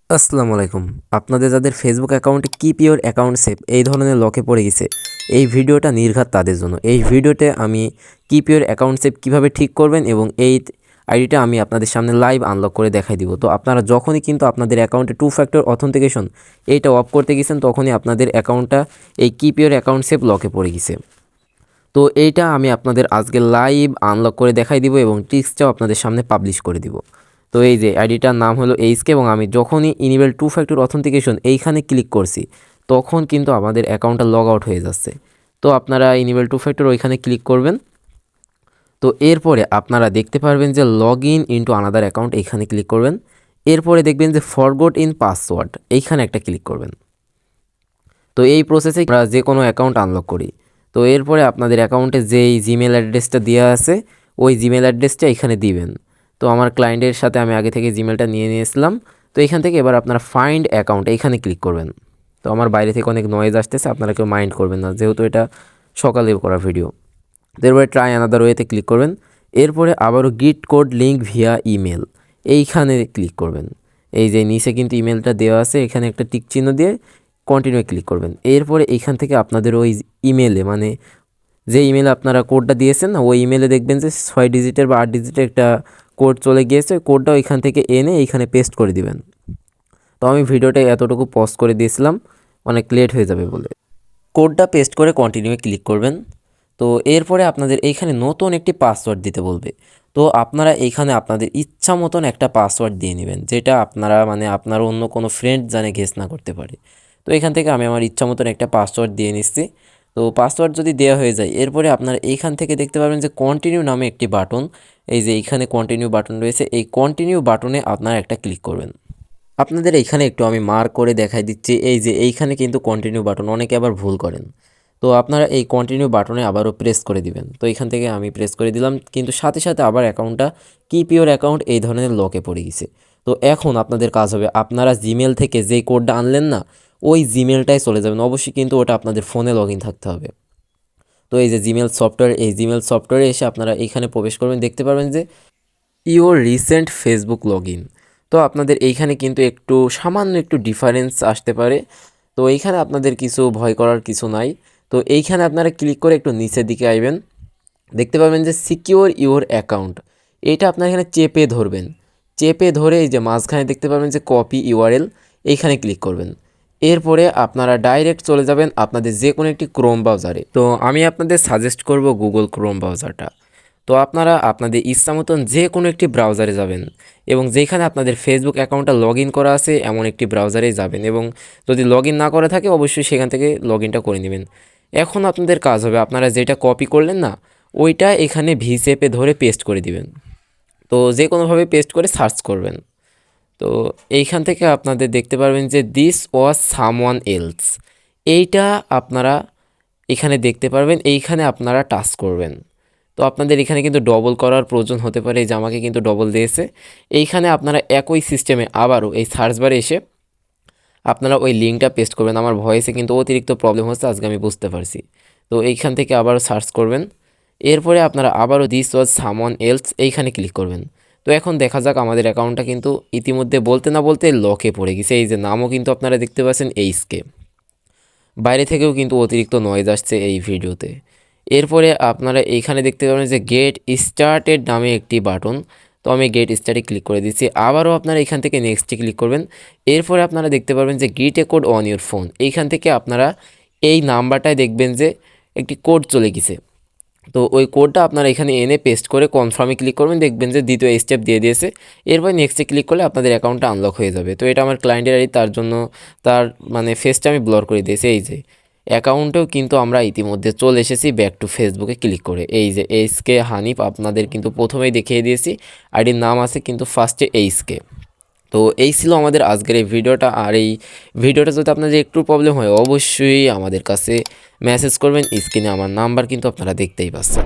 আসসালামু আলাইকুম। আপনাদের যাদের ফেসবুক অ্যাকাউন্টে কিপ ইওর অ্যাকাউন্ট সেভ এই ধরনের লকে পড়ে গেছে, এই ভিডিওটা নির্ঘাত তাদের জন্য। এই ভিডিওতে আমি কিপ ইওর অ্যাকাউন্ট সেভ কীভাবে ঠিক করবেন এবং এই আইডিটা আমি আপনাদের সামনে লাইভ আনলক করে দেখাই দিব। তো আপনারা যখনই কিন্তু আপনাদের অ্যাকাউন্টে টু ফ্যাক্টর অথেন্টিকেশন এইটা অফ করতে গেছেন, তখনই আপনাদের অ্যাকাউন্টটা এই কিপ ইওর অ্যাকাউন্ট সেভ লকে পড়ে গেছে। তো এইটা আমি আপনাদের আজকে লাইভ আনলক করে দেখাই দিব এবং ট্রিক্সটাও আপনাদের সামনে পাবলিশ করে দিব। তো এই যে আইডিটার নাম হলো 𝐶𝐿 এবং আমি যখনই ইনেবল টু ফ্যাক্টর অথেন্টিকেশন এইখানে ক্লিক করছি, তখন কিন্তু আমাদের অ্যাকাউন্টটা লগ আউট হয়ে যাচ্ছে। তো আপনারা ইনেবল টু ফ্যাক্টর ওইখানে ক্লিক করবেন। তো এরপরে আপনারা দেখতে পারবেন যে log in into another account, এইখানে ক্লিক করবেন। এরপরে দেখবেন যে ফরগট ইন পাসওয়ার্ড, এইখানে একটা ক্লিক করবেন। তো এই প্রসেসে আমরা যে কোনো অ্যাকাউন্ট আনলক করি। তো এরপরে আপনাদের অ্যাকাউন্টে যেই জিমেল অ্যাড্রেসটা দেওয়া আছে, ওই জিমেল অ্যাড্রেসটা এখানে দিবেন। তো আমার ক্লায়েন্টের সাথে আমি আগে থেকে জিমেলটা নিয়ে নিয়েছিলাম। তো এখান থেকে এবার আপনারা ফাইন্ড অ্যাকাউন্ট এইখানে ক্লিক করবেন। তো আমার বাইরে থেকে অনেক নয়েজ আসতেছে, আপনারা কেউ মাইন্ড করবেন না, যেহেতু এটা সকালে করা ভিডিও। তো এরপরে ট্রাই আনাদার ওয়েতে ক্লিক করবেন। এরপরে আবারও গিট কোড লিঙ্ক ভিয়া ইমেল, এইখানে ক্লিক করবেন। এই যে নিচে কিন্তু ইমেলটা দেওয়া আছে, এখানে একটা টিক চিহ্ন দিয়ে কন্টিনিউ ক্লিক করবেন। এরপরে এইখান থেকে আপনাদের ওই ইমেলে, মানে যে ইমেলে আপনারা কোডটা দিয়েছেন না, ওই ইমেলে দেখবেন যে 6 ডিজিটের বা 8 ডিজিটের একটা কোড চলে গিয়েছে। কোডটা ওইখান থেকে এনে এইখানে পেস্ট করে দিবেন। তো আমি ভিডিওটা এতটুকু পজ করে দিয়েছিলাম অনেক লেট হয়ে যাবে বলে। কোডটা পেস্ট করে কন্টিনিউ ক্লিক করবেন। তো এরপরে আপনাদের এইখানে নতুন একটি পাসওয়ার্ড দিতে বলবে। তো আপনারা এইখানে আপনাদের ইচ্ছা মতন একটা পাসওয়ার্ড দিয়ে নেবেন, যেটা আপনারা মানে আপনার অন্য কোনো ফ্রেন্ড জানে গেস না করতে পারে। তো এখান থেকে আমি আমার ইচ্ছা মতন একটা পাসওয়ার্ড দিয়ে নিচ্ছি। তো পাসওয়ার্ড যদি দেওয়া হয়ে যায়, এরপরে আপনারা এইখান থেকে দেখতে পারবেন যে কন্টিনিউ নামে একটি বাটন, এই যে এইখানে কন্টিনিউ বাটন রয়েছে, এই কন্টিনিউ বাটনে আপনারা একটা ক্লিক করবেন। আপনাদের এইখানে একটু আমি মার্ক করে দেখাই দিচ্ছি, এই যে এইখানে কিন্তু কন্টিনিউ বাটন, অনেকে আবার ভুল করেন। তো আপনারা এই কন্টিনিউ বাটনে আবারও প্রেস করে দিবেন। তো এখান থেকে আমি প্রেস করে দিলাম, কিন্তু সাথে সাথে আবার অ্যাকাউন্টটা কিপ ইওর অ্যাকাউন্ট এই ধরনের লকে পড়ে গেছে। তো এখন আপনাদের কাজ হবে, আপনারা জিমেল থেকে যেই কোডটা আনলেন না, ওই জিমেলটাই চলে যাবেন। অবশ্যই কিন্তু ওটা আপনাদের ফোনে লগ ইন থাকতে হবে। তো এই যে জিমেল সফটওয়্যার, এই জিমেল সফটওয়্যারে এসে আপনারা এখানে প্রবেশ করবেন। দেখতে পারবেন যে your recent Facebook log in. তো আপনাদের এইখানে কিন্তু একটু সামান্য একটু ডিফারেন্স আসতে পারে। তো এইখানে আপনাদের কিছু ভয় করার কিছু নাই। তো এইখানে আপনারা ক্লিক করে একটু নিচের দিকে আইবেন। দেখতে পাবেন যে সিকিউর ইওর অ্যাকাউন্ট, এইটা আপনার এখানে চেপে ধরবেন। চেপে ধরে এই যে মাঝখানে দেখতে পাবেন যে কপি ইউআরএল, এইখানে ক্লিক করবেন। এরপরে আপনারা ডাইরেক্ট চলে যাবেন আপনাদের যে কোনো একটি ক্রোম ব্রাউজারে। তো আমি আপনাদের সাজেস্ট করব গুগল ক্রোম ব্রাউজারটা। তো আপনারা আপনাদের ইচ্ছা মতন যে কোনো একটি ব্রাউজারে যাবেন এবং যেখানে আপনাদের ফেসবুক অ্যাকাউন্টটা লগ ইন করা আছে এমন একটি ব্রাউজারেই যাবেন, এবং যদি লগ ইন না করা থাকে অবশ্যই সেখান থেকে লগ ইনটা করে নেবেন। এখন আপনাদের কাজ হবে, আপনারা যেটা কপি করলেন না, ওইটা এখানে ভি শেপে ধরে পেস্ট করে দিবেন। তো যে কোনোভাবে পেস্ট করে সার্চ করবেন। তো এইখান থেকে আপনাদের দেখতে পারবেন যে দিস ওয়াজ সামওয়ান এলস, এইটা আপনারা এখানে দেখতে পারবেন, এইখানে আপনারা টাচ করবেন। তো আপনাদের এখানে কিন্তু ডবল করার প্রয়োজন হতে পারে, এই যে আমাকে কিন্তু ডবল দিয়েছে। এইখানে আপনারা একই সিস্টেমে আবারও এই সার্চ বারে এসে আপনারা ওই লিঙ্কটা পেস্ট করবেন। আমার ভয়েসে কিন্তু অতিরিক্ত প্রবলেম হচ্ছে আজকে, আমি বুঝতে পারছি। তো এইখান থেকে আবারও সার্চ করবেন। এরপরে আপনারা আবারও দিস ওয়াজ সামওয়ান এলস এইখানে ক্লিক করবেন। তো এখন দেখা যাক, আমাদের অ্যাকাউন্টটা কিন্তু ইতিমধ্যে বলতে না বলতে লকে পড়ে গেছে। এই যে নামও কিন্তু আপনারা দেখতে পাচ্ছেন 𝐶𝐿। বাইরে থেকেও কিন্তু অতিরিক্ত নয়েজ আসছে এই ভিডিওতে। এরপরে আপনারা এইখানে দেখতে পাবেন যে গেট স্টার্টেড নামে একটি বাটন। তো আমি গেট স্টার্টে ক্লিক করে দিচ্ছি। আবারও আপনারা এখান থেকে নেক্সটে ক্লিক করবেন। এরপরে আপনারা দেখতে পারবেন যে gate A code on your phone, এইখান থেকে আপনারা এই নাম্বারটায় দেখবেন যে একটি কোড চলে গেছে। তো ওই কোডটা আপনারা এখানে এনে পেস্ট করে কনফার্মে ক্লিক করবেন, দেখবেন যে দ্বিতীয় স্টেপ দিয়ে দিয়েছে। এরপর নেক্সটে ক্লিক করলে আপনাদের অ্যাকাউন্টটা আনলক হয়ে যাবে। তো এটা আমার ক্লায়েন্টের আইডি, তার জন্য তার মানে ফেসটা আমি ব্লর করে দিয়েছি। এই যে অ্যাকাউন্টেও কিন্তু আমরা ইতিমধ্যে চলে এসেছি ব্যাক টু ফেসবুকে ক্লিক করে। এই যে 𝐶𝐿 হানিফ আপনাদের কিন্তু প্রথমেই দেখিয়ে দিয়েছি, আইডির নাম আছে কিন্তু ফার্স্টে 𝐶𝐿। তো এই ছিল আমাদের আজকের এই ভিডিওটা। আর এই ভিডিওটা যদি আপনাদের একটু প্রবলেম হয় অবশ্যই আমাদের কাছে মেসেজ করবেন, স্ক্রিনে আমার নাম্বার কিন্তু আপনারা দেখতেই পাচ্ছেন।